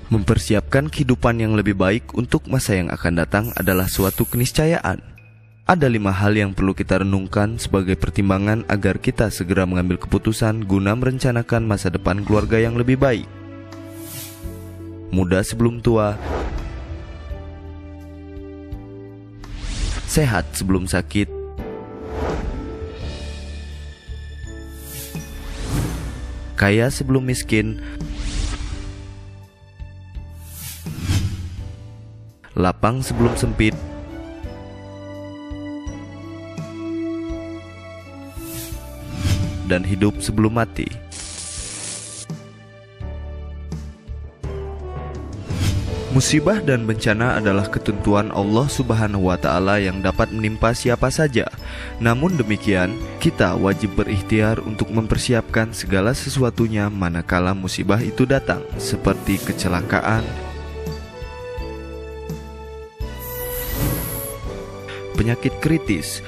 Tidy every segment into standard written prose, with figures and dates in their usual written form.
Mempersiapkan kehidupan yang lebih baik untuk masa yang akan datang adalah suatu keniscayaan. Ada 5 hal yang perlu kita renungkan sebagai pertimbangan agar kita segera mengambil keputusan guna merencanakan masa depan keluarga yang lebih baik. Muda sebelum tua, sehat sebelum sakit, kaya sebelum miskin, lapang sebelum sempit, dan hidup sebelum mati. Musibah dan bencana adalah ketentuan Allah Subhanahu wa Ta'ala yang dapat menimpa siapa saja. Namun demikian, kita wajib berikhtiar untuk mempersiapkan segala sesuatunya manakala musibah itu datang, seperti kecelakaan, penyakit kritis,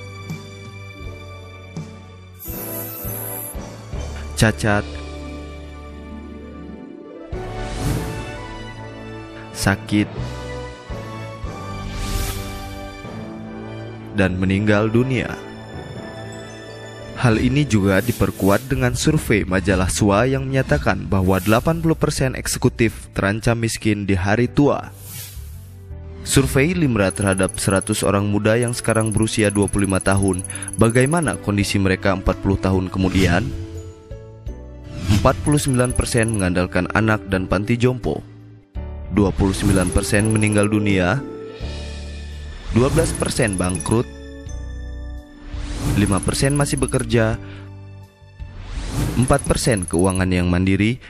cacat, sakit, dan meninggal dunia. Hal ini juga diperkuat dengan survei majalah SWA yang menyatakan bahwa 80% eksekutif terancam miskin di hari tua. Survei LIMRA terhadap 100 orang muda yang sekarang berusia 25 tahun, bagaimana kondisi mereka 40 tahun kemudian? 49% mengandalkan anak dan panti jompo, 29% meninggal dunia, 12% bangkrut, 5% masih bekerja, 4% keuangan yang mandiri,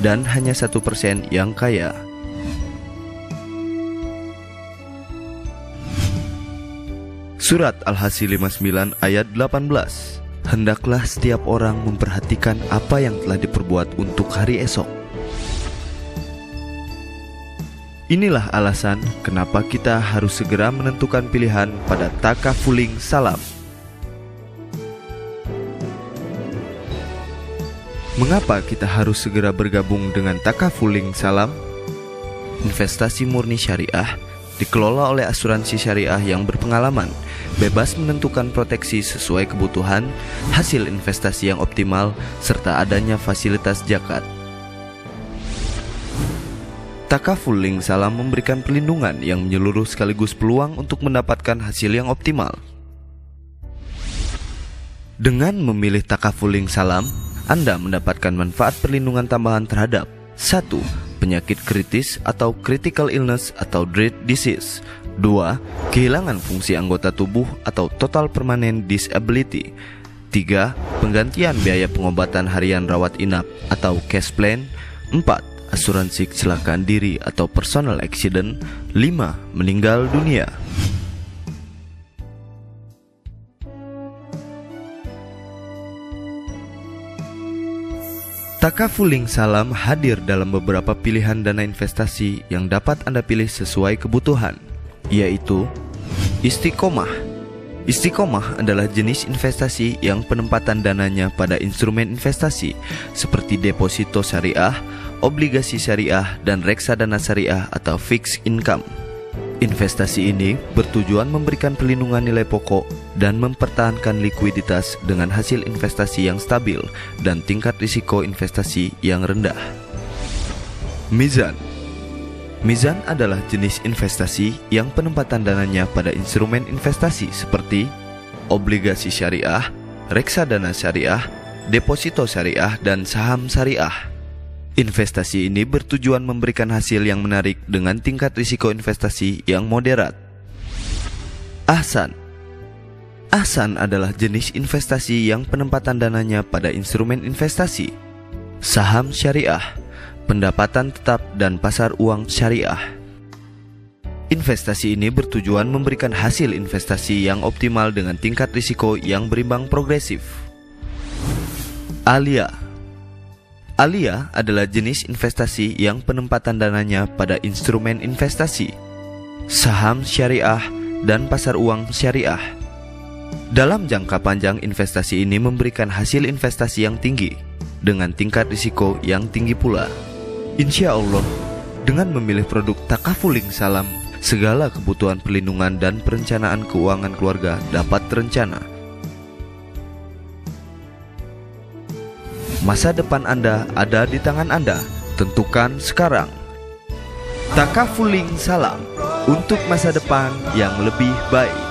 dan hanya 1% yang kaya. Surat Al-Hasy 59 ayat 18. Hendaklah setiap orang memperhatikan apa yang telah diperbuat untuk hari esok. Inilah alasan kenapa kita harus segera menentukan pilihan pada takafuling salam. Mengapa kita harus segera bergabung dengan takafuling salam? Investasi murni syariah dikelola oleh asuransi syariah yang berpengalaman, bebas menentukan proteksi sesuai kebutuhan, hasil investasi yang optimal, serta adanya fasilitas zakat. Takafuling salam memberikan perlindungan yang menyeluruh sekaligus peluang untuk mendapatkan hasil yang optimal. Dengan memilih takafuling salam, Anda mendapatkan manfaat perlindungan tambahan terhadap 1. Penyakit kritis atau critical illness atau dread disease. 2. Kehilangan fungsi anggota tubuh atau total permanent disability. 3. Penggantian biaya pengobatan harian rawat inap atau cash plan. 4. Asuransi kecelakaan diri atau personal accident. 5. Meninggal dunia. Takafuling salam hadir dalam beberapa pilihan dana investasi yang dapat Anda pilih sesuai kebutuhan, yaitu Istiqomah. Istiqomah adalah jenis investasi yang penempatan dananya pada instrumen investasi seperti deposito syariah, obligasi syariah, dan reksadana syariah atau fixed income. Investasi ini bertujuan memberikan perlindungan nilai pokok dan mempertahankan likuiditas dengan hasil investasi yang stabil dan tingkat risiko investasi yang rendah. Mizan. Mizan adalah jenis investasi yang penempatan dananya pada instrumen investasi seperti obligasi syariah, reksadana syariah, deposito syariah, dan saham syariah. Investasi ini bertujuan memberikan hasil yang menarik dengan tingkat risiko investasi yang moderat. Ahsan. Ahsan adalah jenis investasi yang penempatan dananya pada instrumen investasi saham syariah, pendapatan tetap, dan pasar uang syariah. Investasi ini bertujuan memberikan hasil investasi yang optimal dengan tingkat risiko yang berimbang progresif. Alia. Alia adalah jenis investasi yang penempatan dananya pada instrumen investasi saham syariah dan pasar uang syariah. Dalam jangka panjang, investasi ini memberikan hasil investasi yang tinggi dengan tingkat risiko yang tinggi pula. Insya Allah, Dengan memilih produk Takafuling Salam, segala kebutuhan perlindungan dan perencanaan keuangan keluarga dapat terencana. Masa depan Anda ada di tangan Anda. Tentukan sekarang. Takafuling Salam untuk masa depan yang lebih baik.